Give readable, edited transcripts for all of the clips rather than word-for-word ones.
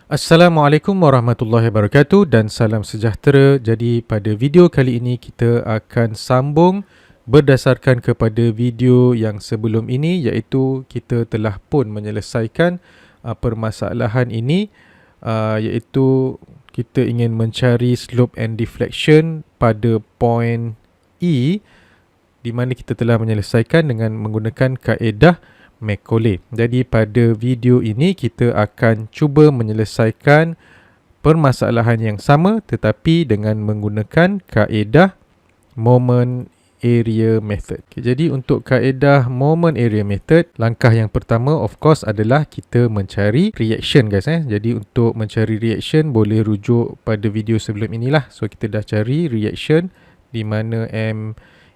Assalamualaikum warahmatullahi wabarakatuh dan salam sejahtera. Jadi pada video kali ini kita akan sambung berdasarkan kepada video yang sebelum ini, iaitu kita telah pun menyelesaikan permasalahan ini, iaitu kita ingin mencari slope and deflection pada point E, di mana kita telah menyelesaikan dengan menggunakan kaedah Macaulay. Jadi pada video ini kita akan cuba menyelesaikan permasalahan yang sama tetapi dengan menggunakan kaedah moment area method. Jadi untuk kaedah moment area method, langkah yang pertama of course adalah kita mencari reaction guys. Jadi untuk mencari reaction boleh rujuk pada video sebelum inilah. So kita dah cari reaction di mana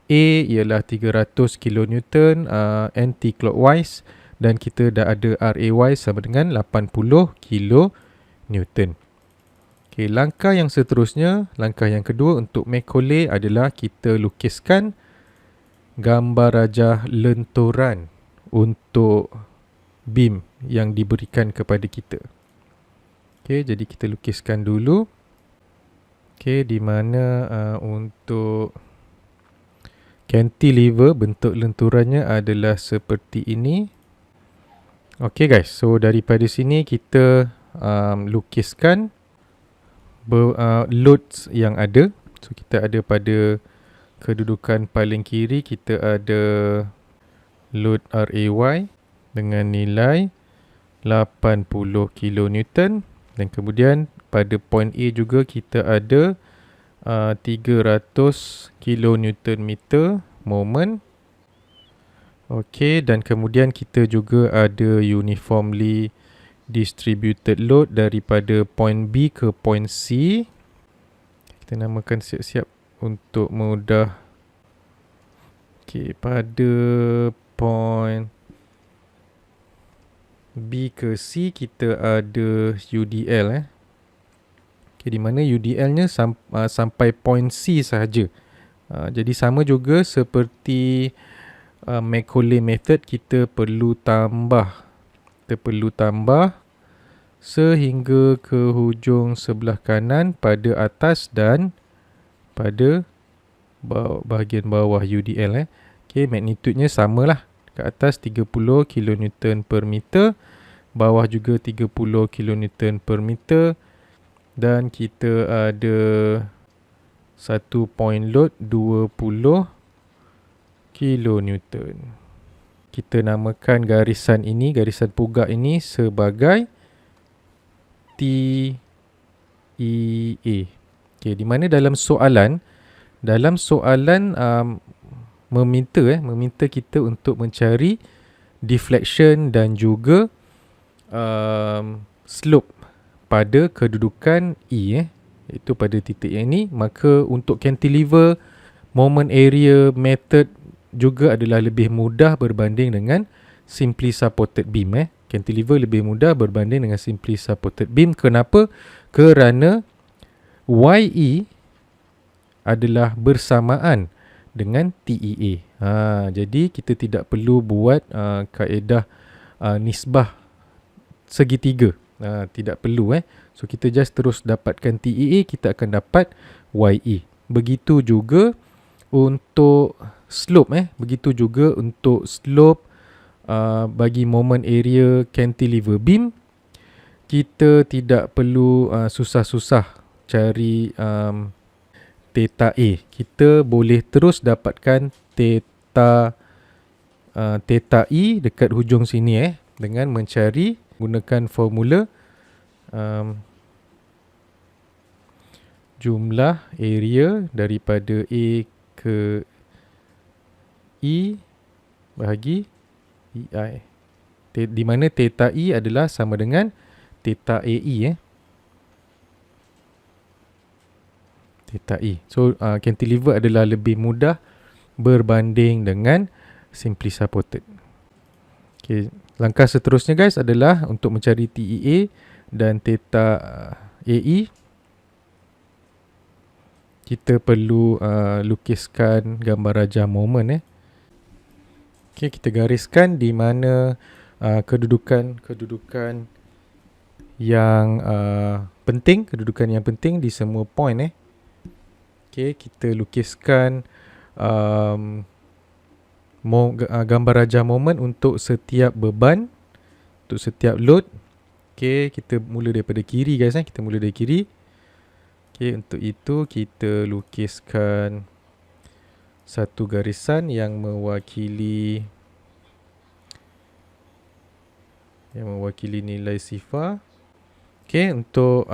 A ialah 300 kN anti-clockwise dan kita dah ada RAY sama dengan 80 kN. Okey, langkah yang seterusnya, langkah yang kedua untuk Macaulay adalah kita lukiskan gambar rajah lenturan untuk beam yang diberikan kepada kita. Okey, jadi kita lukiskan dulu. Okey, di mana untuk cantilever bentuk lenturannya adalah seperti ini. Okey guys, so daripada sini kita lukiskan loads yang ada. So kita ada pada kedudukan paling kiri, kita ada load RAY dengan nilai 80 kN dan kemudian pada point A juga kita ada 300 kN moment. Okey, dan kemudian kita juga ada uniformly distributed load daripada point B ke point C. Kita namakan siap-siap untuk mudah. Okey, pada point B ke C kita ada UDL Okay, di mana UDL-nya sampai point C sahaja. Jadi sama juga seperti Macaulay method, kita perlu tambah sehingga ke hujung sebelah kanan pada atas dan pada bahagian bawah UDL. Okay, magnitudenya samalah. Ke atas 30 kN per meter, bawah juga 30 kN per meter. Dan kita ada satu point load 20 kN. Kita namakan garisan ini, garisan pugak ini sebagai TEA. Okay, di mana dalam soalan meminta kita untuk mencari deflection dan juga slope pada kedudukan E, iaitu pada titik yang ini. Maka untuk cantilever, moment area method juga adalah lebih mudah berbanding dengan simply supported beam. Cantilever lebih mudah berbanding dengan simply supported beam. Kenapa? Kerana YE adalah bersamaan dengan TEA. Jadi kita tidak perlu buat kaedah nisbah segitiga. Tidak perlu. So kita just terus dapatkan TEA, kita akan dapat YE. Begitu juga untuk slope. Begitu juga untuk slope bagi moment area cantilever beam. Kita tidak perlu susah-susah cari theta A. Kita boleh terus dapatkan theta E dekat hujung sini dengan mencari gunakan formula jumlah area daripada A ke E bahagi EI, di mana theta E adalah sama dengan theta AE. Theta E. So cantilever adalah lebih mudah berbanding dengan simply supported. Okay. Langkah seterusnya guys adalah untuk mencari TEA dan theta AE. Kita perlu lukiskan gambar rajah moment. Okay, kita gariskan di mana kedudukan yang penting, kedudukan yang penting di semua point Okay, kita lukiskan gambar rajah moment untuk setiap beban, untuk setiap load. Okay, kita mula daripada kiri guys kita mula dari kiri. Okay, untuk itu kita lukiskan satu garisan yang mewakili nilai sifar. Okay, untuk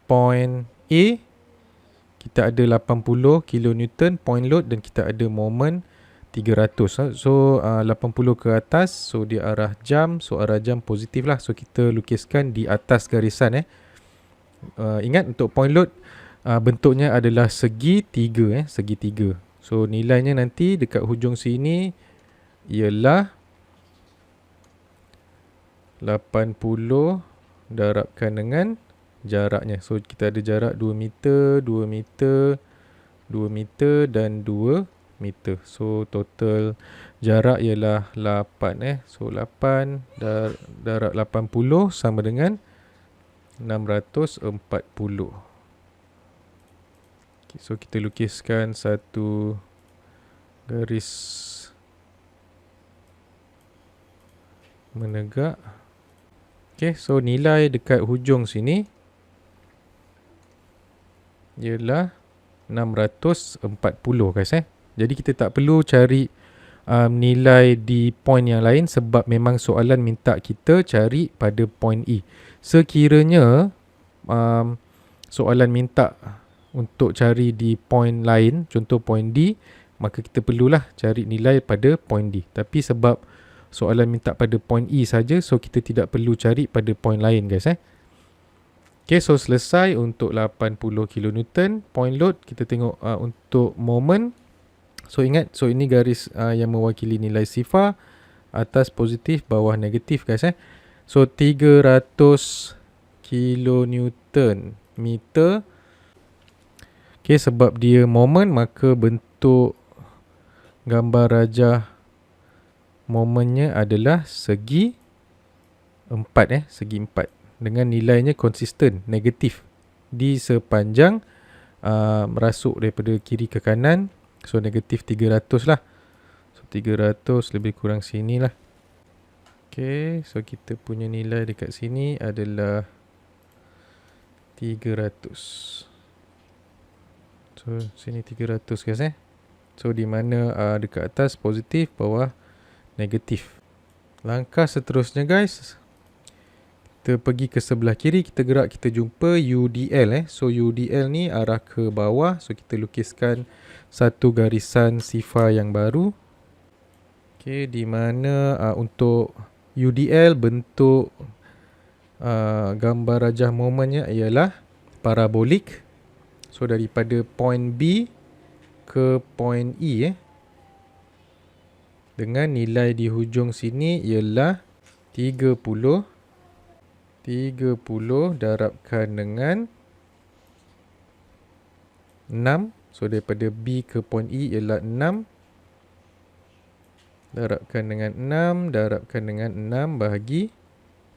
point A kita ada 80 kN point load dan kita ada moment 300. So 80 ke atas, so dia arah jam, so arah jam positif lah. So kita lukiskan di atas garisan ingat untuk point load bentuknya adalah segi tiga segi tiga. So nilainya nanti dekat hujung sini ialah 80 darabkan dengan jaraknya. So kita ada jarak 2 meter, 2 meter, 2 meter dan 2 meter. So total jarak ialah 8 So 8 darab 80 sama dengan 640. Okay, so kita lukiskan satu garis menegak. Okay, so nilai dekat hujung sini ialah 640 guys Jadi kita tak perlu cari nilai di point yang lain sebab memang soalan minta kita cari pada point E. Sekiranya soalan minta untuk cari di point lain, contoh point D, maka kita perlulah cari nilai pada point D. Tapi sebab soalan minta pada point E saja, so kita tidak perlu cari pada point lain guys Okay, so selesai untuk 80 kN point load. Kita tengok untuk moment. So ingat, so ini garis yang mewakili nilai sifar, atas positif, bawah negatif guys So 300 kN meter. Okay, sebab dia moment, maka bentuk gambar rajah momentnya adalah segi 4 segi 4 dengan nilainya konsisten, negatif di sepanjang merasuk daripada kiri ke kanan. So negatif 300 lah. So 300 lebih kurang sini lah. Okay, so kita punya nilai dekat sini adalah 300. So sini 300 guys So di mana dekat atas positif, bawah negatif. Langkah seterusnya guys, kita pergi ke sebelah kiri, kita gerak, kita jumpa UDL So UDL ni arah ke bawah. So kita lukiskan satu garisan sifar yang baru. Okay, di mana untuk UDL bentuk gambar rajah momentnya ialah parabolik. So daripada point B ke point E dengan nilai di hujung sini ialah 30 darabkan dengan 6. So daripada B ke point E ialah 6 darabkan dengan 6 darabkan dengan 6 bahagi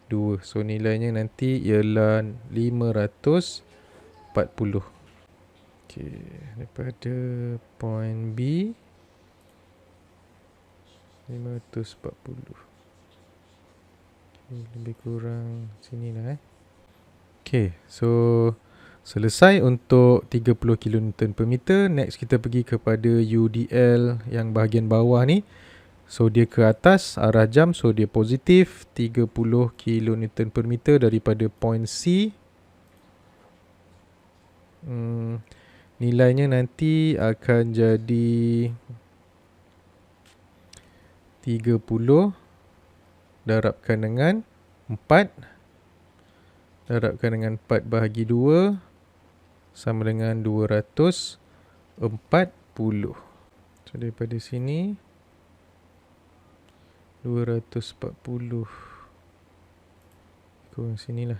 2. So nilainya nanti ialah 540. Okay, daripada point B 540. Lebih kurang sini lah Okay, so selesai untuk 30 kN per meter. Next kita pergi kepada UDL yang bahagian bawah ni. So dia ke atas arah jam, so dia positif 30 kN per meter daripada point C. Nilainya nanti akan jadi 30 darabkan dengan 4 darabkan dengan 4 bahagi 2 sama dengan 240. So daripada sini 240 kurang sinilah.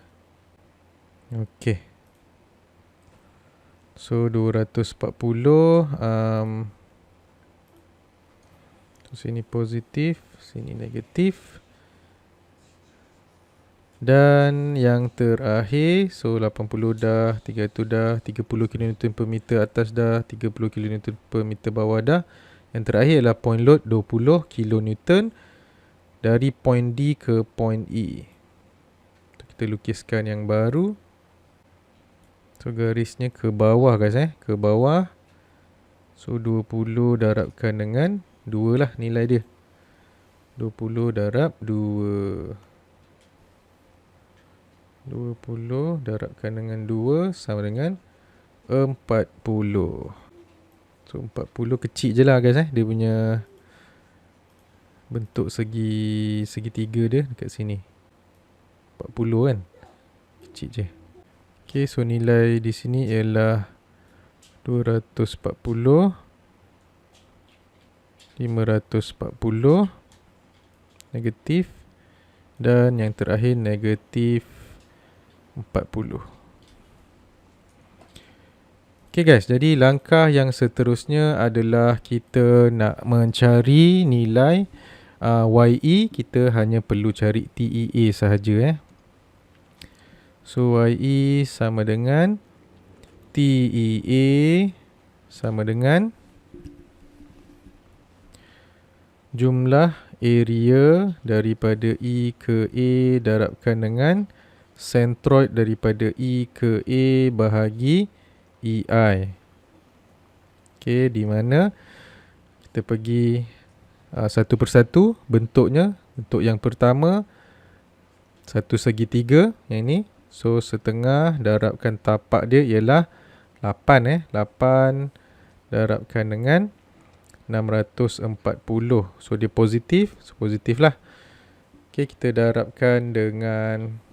Okay, so 240 so sini positif, sini negatif. Dan yang terakhir, so 80 dah, 300 dah, 30 kN per meter atas dah, 30 kN per meter bawah dah. Yang terakhir adalah point load 20 kN dari point D ke point E. Kita lukiskan yang baru. So garisnya ke bawah guys, ke bawah. So 20 darabkan dengan 2 lah nilai dia. 20 darab 2. 20 darabkan dengan 2 sama dengan 40. So 40 kecil je lah guys, dia punya bentuk segitiga dia dekat sini. 40 kan, kecil je. Okay, so nilai di sini ialah 240, 540, negatif, dan yang terakhir negatif 40. Okay guys, jadi langkah yang seterusnya adalah kita nak mencari nilai YE. Kita hanya perlu cari TEA sahaja. So YE sama dengan TEA sama dengan jumlah area daripada E ke A darabkan dengan centroid daripada E ke A bahagi EI. Okay, di mana kita pergi satu persatu bentuknya. Bentuk yang pertama, satu segitiga yang ni. So setengah darabkan tapak dia ialah 8. 8 darabkan dengan 640. So dia positif. So positif lah. Okay, kita darabkan dengan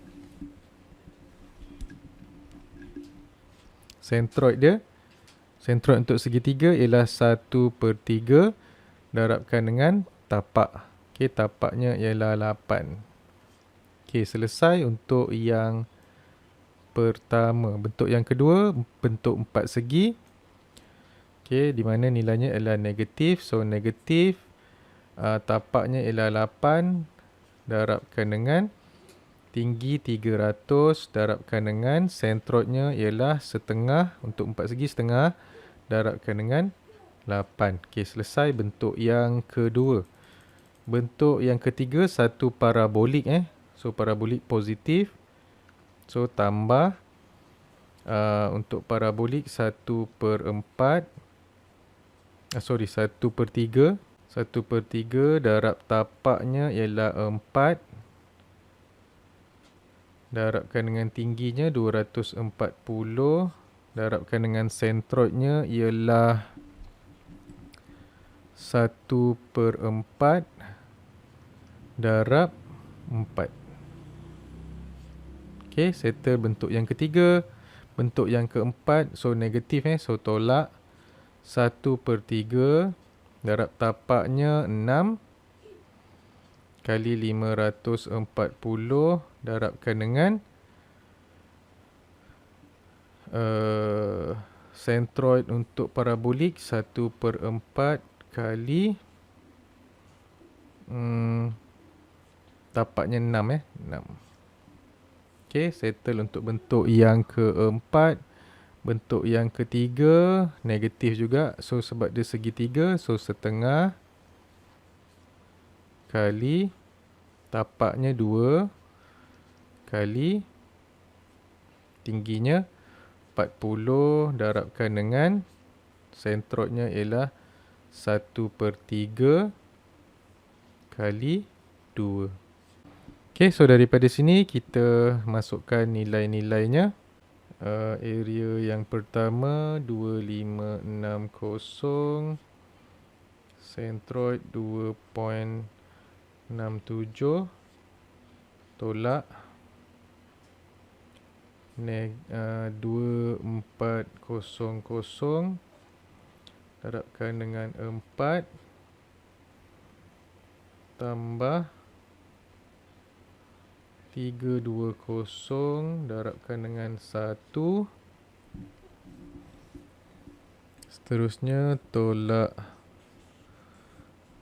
centroid dia. Centroid untuk segitiga ialah 1/3 darabkan dengan tapak. Okay, tapaknya ialah 8. Okay, selesai untuk yang pertama. Bentuk yang kedua, bentuk 4 segi. Okay, di mana nilainya ialah negatif. So negatif, tapaknya ialah 8 darabkan dengan tinggi 300 darabkan dengan centroidnya ialah setengah. Untuk 4 segi setengah darabkan dengan 8. Okay, selesai bentuk yang kedua. Bentuk yang ketiga, satu parabolik. So parabolik positif. So tambah untuk parabolik 1/4. 1/3. 1/3 darab tapaknya ialah 4. Darabkan dengan tingginya 240. Darabkan dengan centroidnya ialah 1/4 darab 4. Okay, settle bentuk yang ketiga. Bentuk yang keempat, so negatif. So tolak 1/3 darab tapaknya 6 kali 540 darabkan dengan centroid untuk parabolik 1/4 kali tapaknya 6. 6. Okay, settle untuk bentuk yang keempat. Bentuk yang ketiga negatif juga. So sebab dia segitiga, so setengah kali tapaknya 2 kali tingginya 40 darabkan dengan centroidnya ialah 1/3 kali 2. Okay, so daripada sini kita masukkan nilai-nilainya. Area yang pertama 2560, centroid 2.67, tolak 2400 darabkan dengan 4 tambah 320 darabkan dengan 1. Seterusnya tolak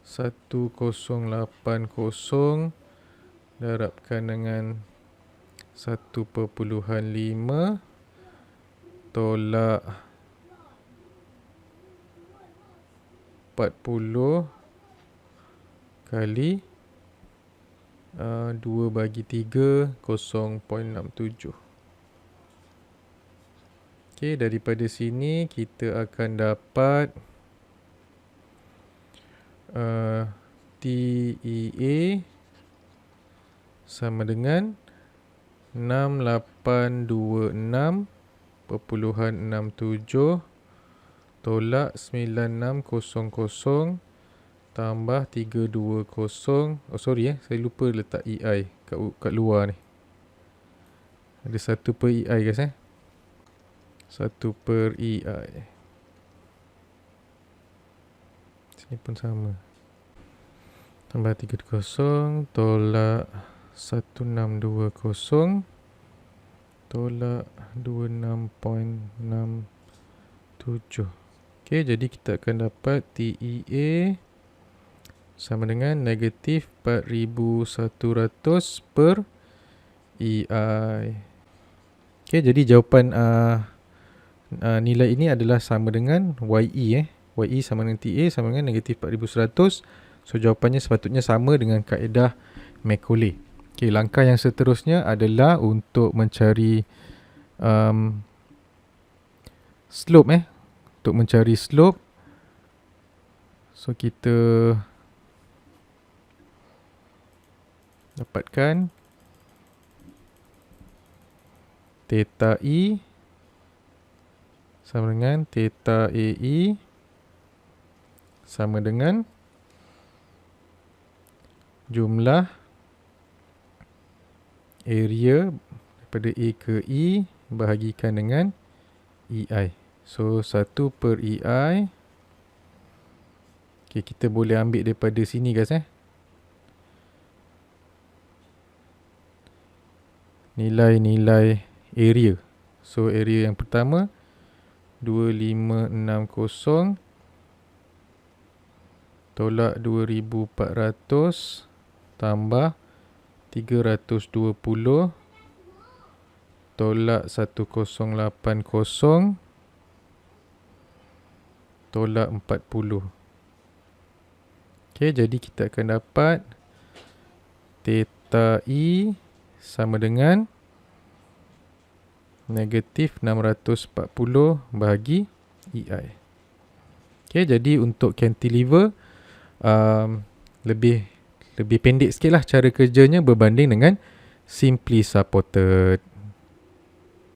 1080 darabkan dengan 1.5 tolak 40 kali 2 bagi 3, 0.67. Okey, daripada sini kita akan dapat TEA sama dengan 6826.67 tolak 9600 tambah 320. Saya lupa letak EI kat luar ni. Ada 1 per EI guys 1 per EI. Sini pun sama. Tambah 320 tolak 1620 tolak 26.67. Okey, jadi kita akan dapat TEA sama dengan negatif 4100 per EI. Okey, jadi jawapan nilai ini adalah sama dengan YE. YE sama dengan TA sama dengan negatif 4100. So jawapannya sepatutnya sama dengan kaedah Macaulay. Okey, langkah yang seterusnya adalah untuk mencari slope Untuk mencari slope, so kita dapatkan theta E sama dengan theta AE sama dengan jumlah area daripada A ke E bahagikan dengan EI. So 1 per EI. Okay, kita boleh ambil daripada sini guys nilai-nilai area. So area yang pertama 2560 tolak 2400 tambah 320 tolak 1080 tolak 40. Okey, jadi kita akan dapat theta E sama dengan negatif 640 bahagi EI. Okey, jadi untuk cantilever lebih pendek sikit lah cara kerjanya berbanding dengan simply supported.